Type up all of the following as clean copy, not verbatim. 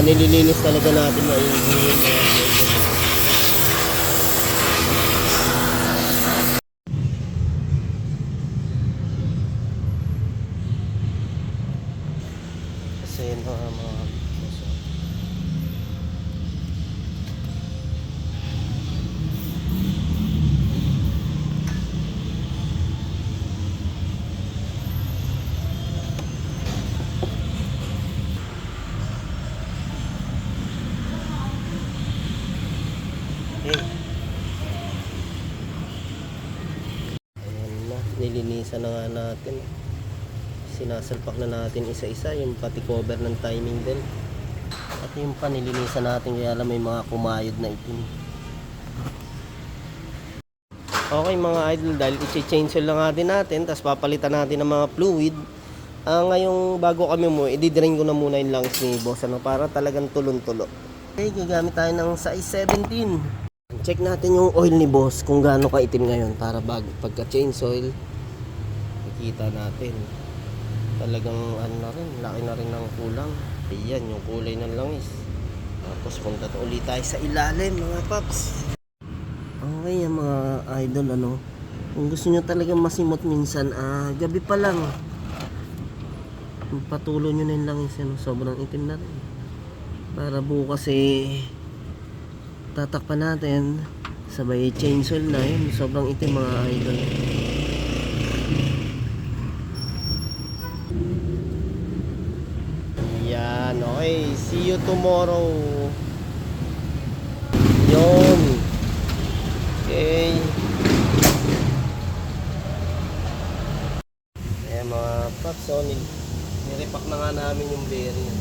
nililinis talaga natin maigi yung mga kasi yun mga okay. Ayan na, nilinisan na nga natin. Sinasalpak na natin isa-isa yung pati cover ng timing din. At yung panilinisan natin kaya lang may mga kumayod na itim. Okay mga idol, dahil i-change oil lang natin natin, tapos papalitan natin ng mga fluid. Ngayong bago kami mo, i-drain ko na muna yung langis ni boss para talagang tulon-tulo. Okay, gagamit tayo ng size 17. Check natin yung oil ni boss kung gaano kaitim ngayon para pagka-change oil, makikita natin. Talagang ano na rin, laki na rin ng kulang. Ayan yung kulay ng langis. Tapos punta to ulit tayo sa ilalim mga paps. Okay mga idol, kung gusto nyo talagang masimot minsan, gabi pa lang patulo nyo na yung langis, sobrang itim na rin. Para bukas tatakpan natin, sabay change oil na yun, sobrang itim mga idol. Yan, okay, see you tomorrow. Yun. Okay. Ayan mga paps, nirepack na nga namin yung bearing.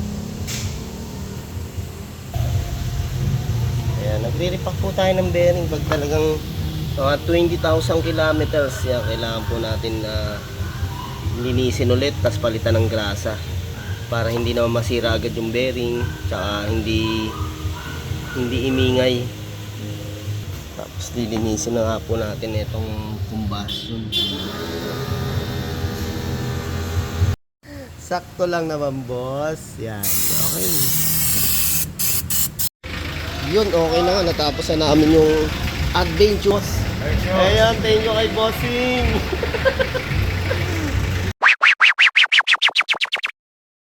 Ayan, nagre-repack po tayo ng bearing pag talagang mga 20,000 kilometers. Yan, kailangan po natin linisin ulit, tapos palitan ng grasa para hindi naman masira agad yung bearing, tsaka hindi imingay. Tapos lilinisin na nga po natin itong combustion. Sakto lang naman boss. Yan, okay. Yun, okay na nga. Natapos na namin yung adventures. Ayan, thank you kay bossing.